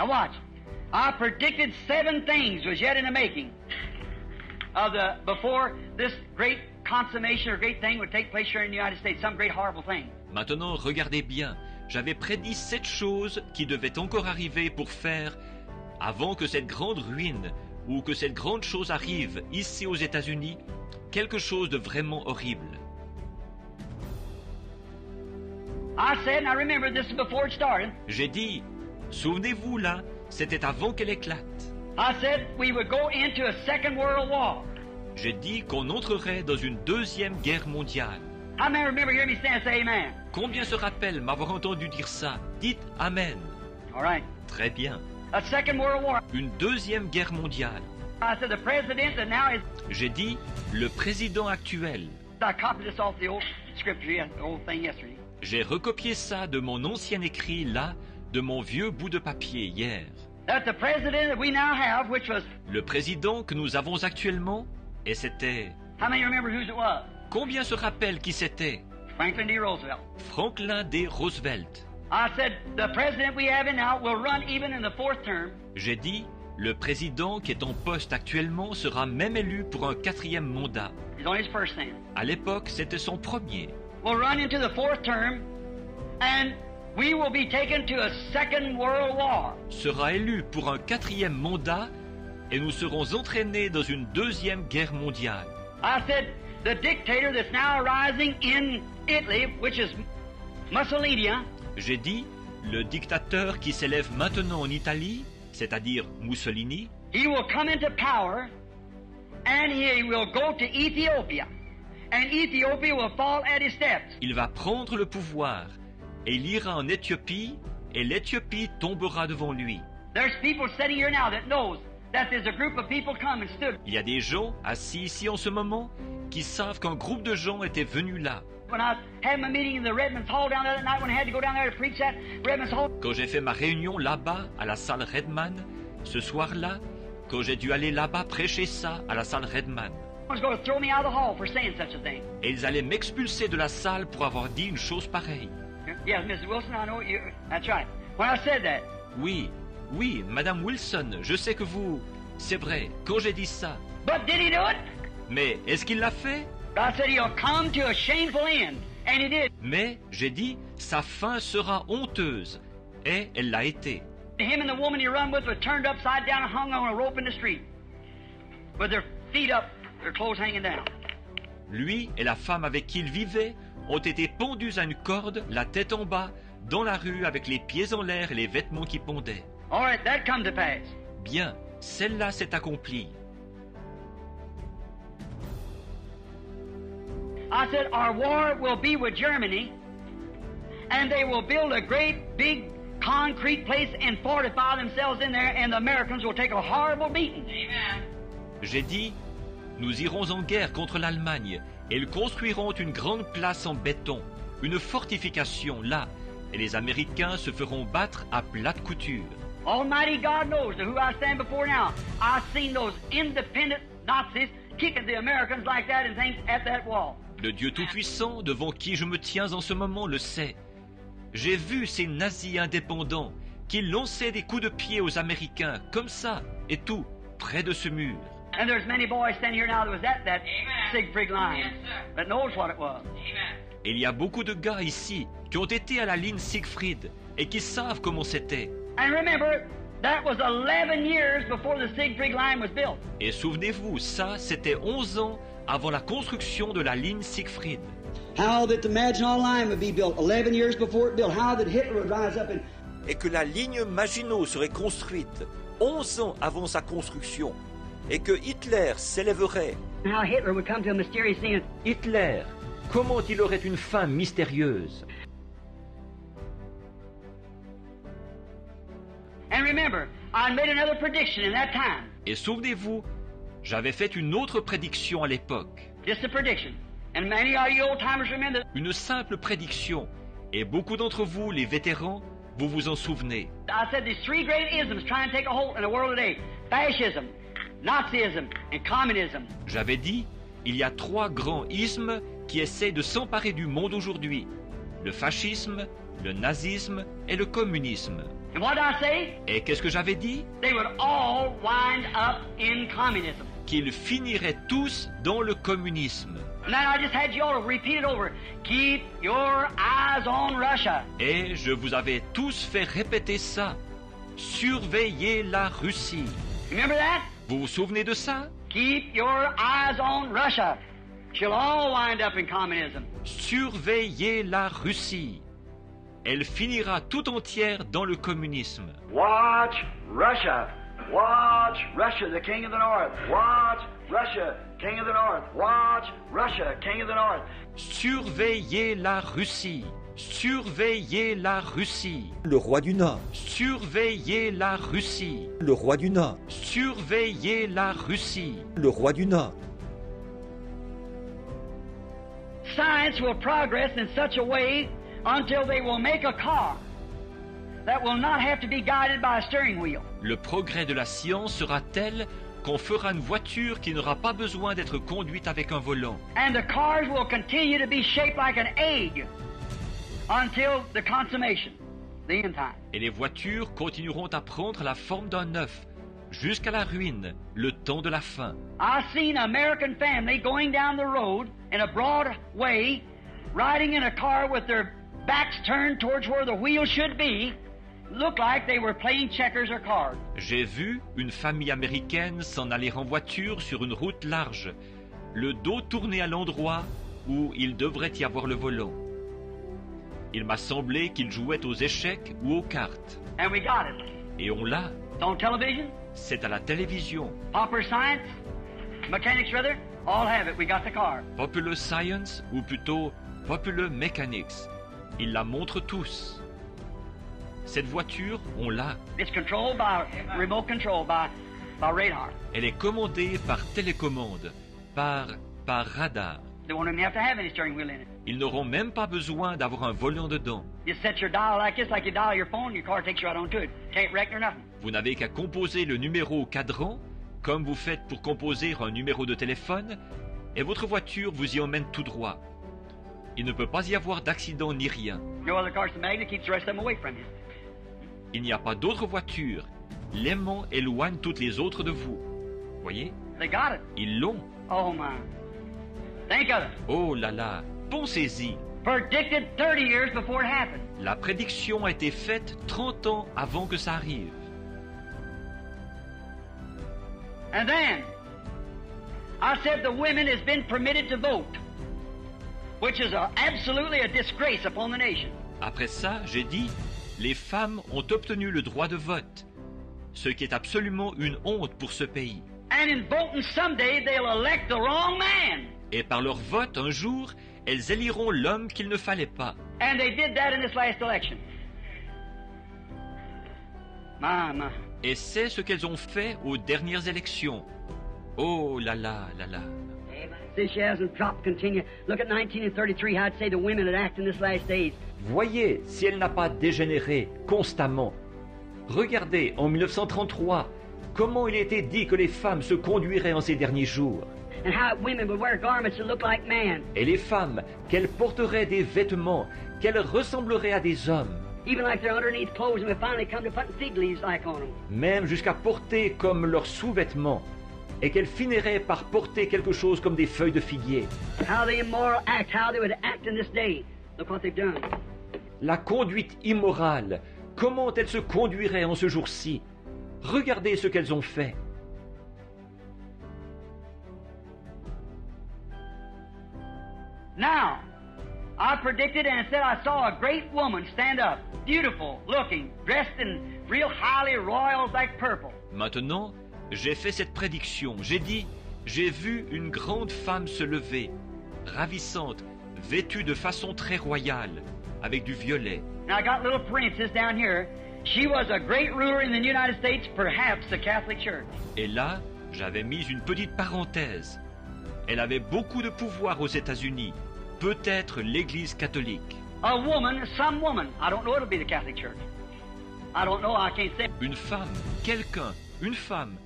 Now watch. I predicted 7 things was yet in the making of before this great consummation or great thing would take place here in the United States, some great horrible thing. Maintenant, regardez bien. J'avais prédit 7 choses qui devaient encore arriver pour faire, avant que cette grande ruine ou que cette grande chose arrive ici aux États-Unis, quelque chose de vraiment horrible. I said, and I remember this is before it started. J'ai dit, souvenez-vous là, c'était avant qu'elle éclate. I said we would go into a second world war. J'ai dit qu'on entrerait dans une deuxième guerre mondiale. How many remember hearing me stand and say amen? Combien se rappellent m'avoir entendu dire ça? Dites Amen. All right. Très bien. A second world war. Une deuxième guerre mondiale. I said the president that now is. J'ai dit, le président actuel. I copied this off the old scripture, the old thing yesterday. J'ai recopié ça de mon ancien écrit là, de mon vieux bout de papier hier. That the president that we now have, which was. Le président que nous avons actuellement, et c'était... How many remember whose it was? Combien se rappellent qui c'était? Franklin D. Roosevelt. Franklin D. Roosevelt. I said the president we have now will run even in the 4th term. J'ai dit, le président qui est en poste actuellement sera même élu pour un 4e mandat. He's on his first term. À l'époque, c'était son premier. Will run into the 4th term, and we will be taken to a second world war. Sera élu pour un 4e mandat et nous serons entraînés dans une deuxième guerre mondiale. I said the dictator that's now rising in Italy, which is Mussolini. J'ai dit, le dictateur qui s'élève maintenant en Italie, c'est-à-dire Mussolini, he will come into power, and he will go to Ethiopia, and Ethiopia will fall at his steps. il va prendre le pouvoir et il ira en Éthiopie et l'Éthiopie tombera devant lui. There's people sitting here now that knows that there's a group of people come and stood. Il y a des gens assis ici en ce moment qui savent qu'un groupe de gens était venu là. When I had my meeting in the Redlands Hall down there that night, when I had to go down there to preach at Redlands Hall, Quand j'ai fait ma réunion là-bas à la salle Redman, ce soir-là, quand j'ai dû aller là-bas prêcher ça à la salle Redman, I was going to throw me out of the hall for saying such a thing. et ils allaient m'expulser de la salle pour avoir dit une chose pareille. Yes, Mrs. Wilson, I know you. That's right. When I said that, Oui, oui, Madame Wilson, je sais que vous... C'est vrai, quand j'ai dit ça. but did he do it? Mais est-ce qu'il l'a fait? I said he'll come to a shameful end, and he did. Mais, j'ai dit, sa fin sera honteuse. Et elle l'a été. Him and the woman he run with were turned upside down and hung on a rope in the street, with their feet up, their clothes hanging down. Lui et la femme avec qui il vivait ont été pendus à une corde, la tête en bas, dans la rue avec les pieds en l'air et les vêtements qui pendaient. All right, that come to pass. Bien, celle-là s'est accomplie. I said our war will be with Germany, and they will build a great big concrete place and fortify themselves in there, and the Americans will take a horrible beating. Amen. J'ai dit, nous irons en guerre contre l'Allemagne et ils construiront une grande place en béton, une fortification là, et les Américains se feront battre à plate couture. Almighty God knows who I stand before now. I've seen those independent Nazis kicking the Americans like that and things at that wall. Le Dieu Tout-Puissant, devant qui je me tiens en ce moment, le sait. J'ai vu ces nazis indépendants qui lançaient des coups de pied aux Américains, comme ça, et tout, près de ce mur. And there's many boys standing here now that was at that Siegfried line that knows what it was. Et il y a beaucoup de gars ici qui ont été à la ligne Siegfried et qui savent comment c'était. And remember, that was 11 years before the Siegfried line was built. Et souvenez-vous, ça, c'était 11 ans avant la construction de la ligne Siegfried. How that the Maginot Line would be built 11 years before it built. How that Hitler would rise up and... Et que la ligne Maginot serait construite 11 ans avant sa construction. Et que Hitler s'élèverait. How Hitler would come to a mysterious end. Hitler, comment il aurait une fin mystérieuse? And remember, I made another prediction in that time. Et souvenez-vous, j'avais fait une autre prédiction à l'époque. Just a prediction. And many of you old-timers remember. Une simple prédiction. Et beaucoup d'entre vous, les vétérans, vous vous en souvenez. I said there's 3 great isms trying to take a hold in the world today. Fascism, Nazism, and communism. J'avais dit, il y a 3 grands ismes qui essayent de s'emparer du monde aujourd'hui. Le fascisme, le nazisme et le communisme. And what did I say? Et qu'est-ce que j'avais dit? They would all wind up in communism. Qu'ils finiraient tous dans le communisme. And then I just had you all to repeat it over. Keep your eyes on Russia. Et je vous avais tous fait répéter ça. Surveillez la Russie. Remember that? Vous vous souvenez de ça? Keep your eyes on Russia. She'll all wind up in communism. Surveillez la Russie. Elle finira tout entière dans le communisme. Watch Russia. Watch Russia, the king of the north. Watch Russia, king of the north. Watch Russia, king of the north. Surveillez la Russie. Surveillez la Russie. Le roi du Nord. Surveillez la Russie. Le roi du Nord. Surveillez la Russie. Le roi du Nord. Science will progress in such a way until they will make a car that will not have to be guided by a steering wheel. Le progrès de la science sera tel qu'on fera une voiture qui n'aura pas besoin d'être conduite avec un volant. And the cars will continue to be shaped like an egg until the consummation, the end time. Et les voitures continueront à prendre la forme d'un œuf jusqu'à la ruine, le temps de la fin. I've seen an American family going down the road in a broad way, riding in a car with their backs turned towards where the wheel should be, looked like they were playing checkers or cards. J'ai vu une famille américaine s'en aller en voiture sur une route large, le dos tourné à l'endroit où il devrait y avoir le volant. Il m'a semblé qu'ils jouaient aux échecs ou aux cartes. And we got it. Et on l'a. It's on television, C'est à la télévision. popular science, mechanics rather, all have it. We got the car. Popular Science, ou plutôt Popular Mechanics. Ils la montrent tous. Cette voiture, on l'a. It's controlled by remote control by radar. Elle est commandée par télécommande, par radar. They won't even have to have any steering wheel in it. Ils n'auront même pas besoin d'avoir un volant dedans. You set your dial like this, like you dial your phone, your car takes you right on to it. Can't wreck nor nothing. Vous n'avez qu'à composer le numéro au cadran, comme vous faites pour composer un numéro de téléphone, et votre voiture vous y emmène tout droit. Il ne peut pas y avoir d'accident ni rien. No other car's the magnet keeps the rest of them away from you. Il n'y a pas d'autre voiture. L'aimant éloigne toutes les autres de vous. Voyez? They got it. Ils l'ont. Oh my. Think of it. Oh là là, pensez-y. Predicted 30 years before it happened. La prédiction a été faite 30 ans avant que ça arrive. And then, I said the women has been permitted to vote, which is absolutely a disgrace upon the nation. Après ça, j'ai dit, les femmes ont obtenu le droit de vote, ce qui est absolument une honte pour ce pays. And in voting someday, they'll elect the wrong man. Et par leur vote, un jour, elles éliront l'homme qu'il ne fallait pas. And they did that in this last election. My. Et c'est ce qu'elles ont fait aux dernières élections. Oh là là là là. See, she hasn't dropped continue. Look at 1933, how I'd say the women would act in this last days. Voyez si elle n'a pas dégénéré constamment. Regardez, en 1933, comment il était dit que les femmes se conduiraient en ces derniers jours. And how women would wear garments that look like men. Et les femmes, qu'elles porteraient des vêtements, qu'elles ressembleraient à des hommes. Even like their underneath clothes, and we finally come to putting fig leaves like on them. Même jusqu'à porter comme leurs sous-vêtements. Et qu'elles finiraient par porter quelque chose comme des feuilles de figuier. How the immoral act, how they would act in this day. Look what they've done. La conduite immorale, comment elles se conduiraient en ce jour-ci. Regardez ce qu'elles ont fait. Now, I predicted and said I saw a great woman stand up, beautiful looking, dressed in real highly royal like purple. Maintenant, j'ai fait cette prédiction. J'ai dit, j'ai vu une grande femme se lever, ravissante, vêtue de façon très royale, avec du violet. Now I got little parenthesis down here. She was a great ruler in the United States, perhaps the Catholic Church. Et là, j'avais mis une petite parenthèse. Elle avait beaucoup de pouvoir aux États-Unis, peut-être l'Église catholique. A woman, some woman. I don't know it'll be the Catholic Church. I don't know, I can't say. Une femme, quelqu'un, une femme.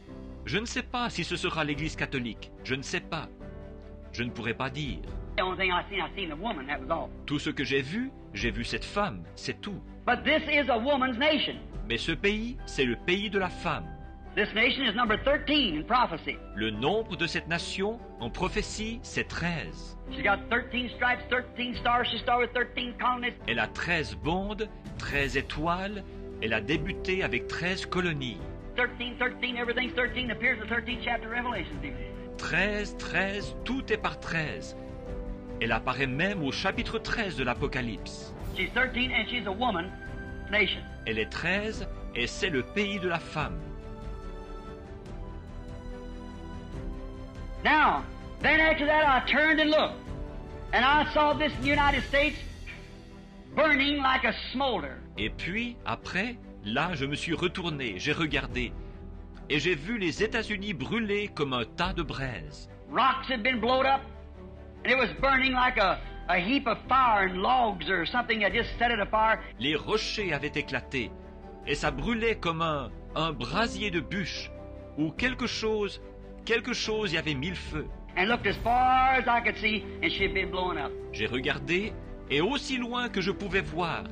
Je ne sais pas si ce sera l'Église catholique. Je ne sais pas. Je ne pourrais pas dire. The only thing I seen a woman, that was all. Tout ce que j'ai vu cette femme, c'est tout. But this is a woman's nation. Mais ce pays, c'est le pays de la femme. This nation is number 13 in prophecy. Le nombre de cette nation, en prophétie, c'est 13. She's got 13 stripes, 13 stars. She started with 13 colonies. Elle a 13 bandes, 13 étoiles. Elle a débuté avec 13 colonies. 13, everything's 13 appears in the 13th chapter of Revelation. 13, 13, tout est par 13. Elle apparaît même au chapitre 13 de l'Apocalypse. She's 13 and she's a woman nation. Elle est 13 et c'est le pays de la femme. Now, then after that I turned and looked, and I saw this United States burning like a smolder. Et puis, après, là, je me suis retourné, j'ai regardé, et j'ai vu les États-Unis brûler comme un tas de braise. Rocks had been blown up, and it was burning like a heap of fire and logs or something that just set it afire. Les rochers avaient éclaté, et ça brûlait comme un brasier de bûche, ou quelque chose y avait mis le feu. And looked as far as I could see, and she had been blown up. J'ai regardé, et aussi loin que je pouvais voir,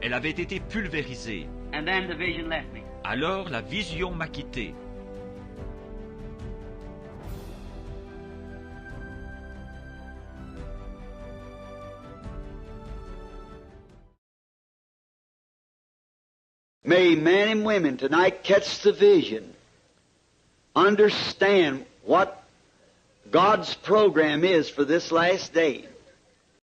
elle avait été pulvérisée. And then the vision left me. Alors la vision m'a quitté. May men and women tonight catch the vision, understand what God's program is for this last day.